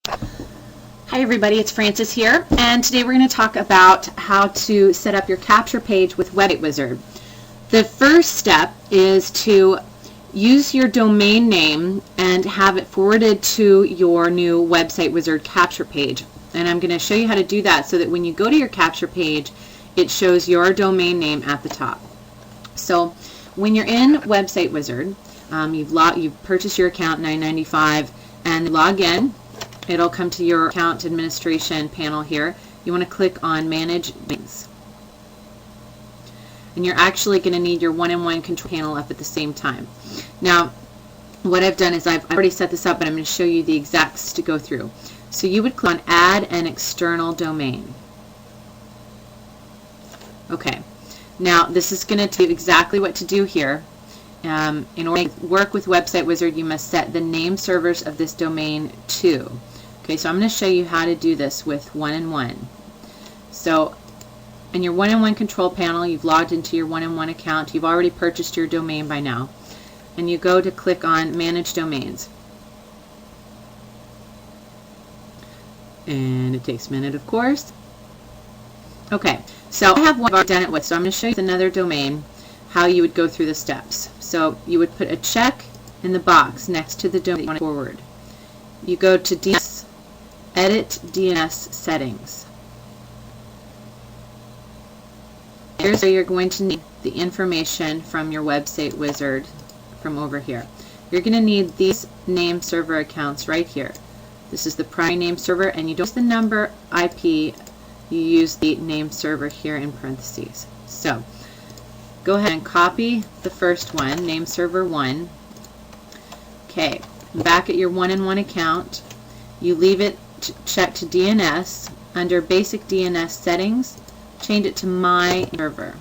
Hi everybody, it's Frances here, and today we're going to talk about how to set up your capture page with Website Wizard. The first step is to use your domain name and have it forwarded to your new Website Wizard capture page. And I'm going to show you how to do that so that when you go to your capture page, it shows your domain name at the top. So when you're in Website Wizard, you've purchased your account $9.95 and log in. It'll come to your account administration panel here. You want to click on Manage Domains. And you're actually going to need your one-in-one control panel up at the same time. Now, what I've done is I've already set this up, but I'm going to show you the exacts to go through. So you would click on Add an External Domain. Okay. Now, this is going to tell you exactly what to do here. In order to work with Website Wizard, you must set the name servers of this domain to. Okay, so I'm going to show you how to do this with one-in-one. So in your one-in-one control panel, you've logged into your one-in-one account. You've already purchased your domain by now. And you go to click on Manage Domains. And it takes a minute, of course. Okay, so I have one I've already done it with, so I'm going to show you another domain how you would go through the steps. So you would put a check in the box next to the domain you want to forward. You go to DNS, Edit DNS Settings. Here's where you're going to need the information from your Website Wizard from over here. You're going to need these name server accounts right here. This is the primary name server, and you don't use the number IP, you use the name server here in parentheses. So go ahead and copy the first one, name server 1. Okay, back at your one-in-one account, you leave it checked to DNS. Under basic DNS settings, change it to my server.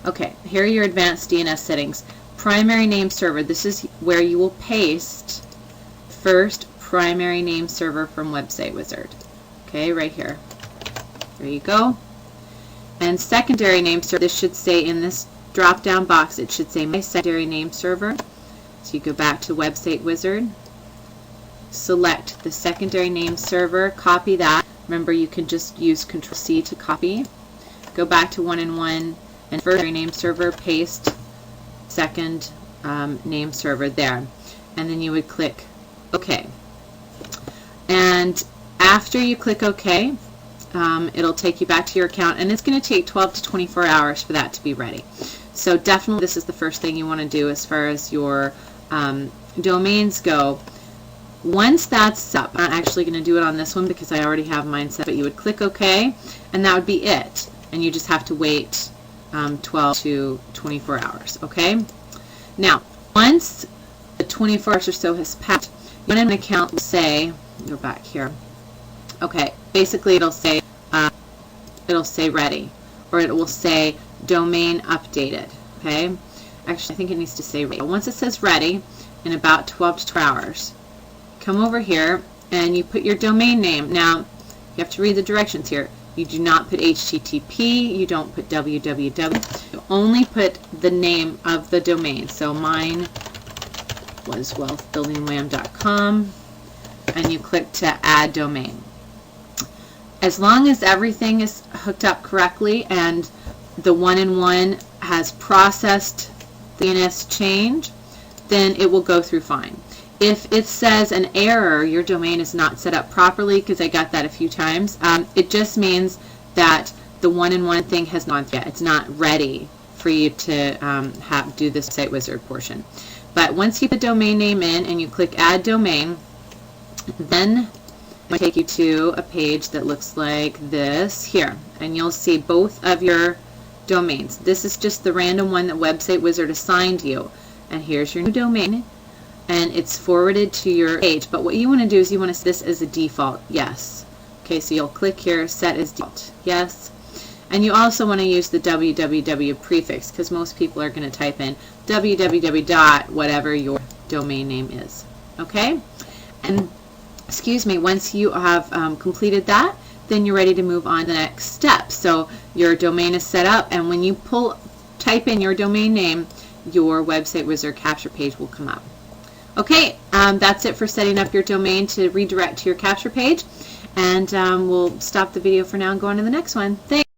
Okay, here are your advanced DNS settings. Primary name server, this is where you will paste first primary name server from Website Wizard. Okay, right here. There you go. And secondary name server, this should say in this drop down box, it should say my secondary name server. So you go back to Website Wizard, select the secondary name server, copy that. Remember, you can just use Control-C to copy. Go back to one-in-one and first name server, paste second name server there. And then you would click OK. And after you click OK, it'll take you back to your account, and it's going to take 12 to 24 hours for that to be ready. So definitely this is the first thing you want to do as far as your domains go. Once that's set up, I'm not actually going to do it on this one because I already have mine set, but you would click OK, and that would be it. And you just have to wait 12 to 24 hours. Okay? Now, once the 24 hours or so has passed, your one-in-one account will say, go back here. Okay, basically it'll say ready, or it will say domain updated. Okay, actually I think it needs to say ready. Once it says ready, in about 12 to 12 hours, come over here and you put your domain name. Now you have to read the directions here. You do not put HTTP, you don't put www, you only put the name of the domain. So mine was wealthbuildingwham.com, and you click to add domain. As long as everything is hooked up correctly and the one-in-one has processed the DNS change, then it will go through fine. If it says an error, your domain is not set up properly, because I got that a few times, it just means that the one-in-one thing has not gone through yet. It's not ready for you to do this Website Wizard portion. But once you put the domain name in and you click Add Domain, then it'll take you to a page that looks like this here, and you'll see both of your domains. This is just the random one that Website Wizard assigned you, and here's your new domain, and it's forwarded to your page. But what you want to do is you want to set this as a default, yes. Okay, so you'll click here, set as default, yes. And you also want to use the www prefix, because most people are going to type in www dot whatever your domain name is. Okay, and excuse me, once you have completed that, then you're ready to move on to the next step. So your domain is set up, and when you type in your domain name, your Website Wizard capture page will come up. Okay, that's it for setting up your domain to redirect to your capture page. And we'll stop the video for now and go on to the next one. Thanks.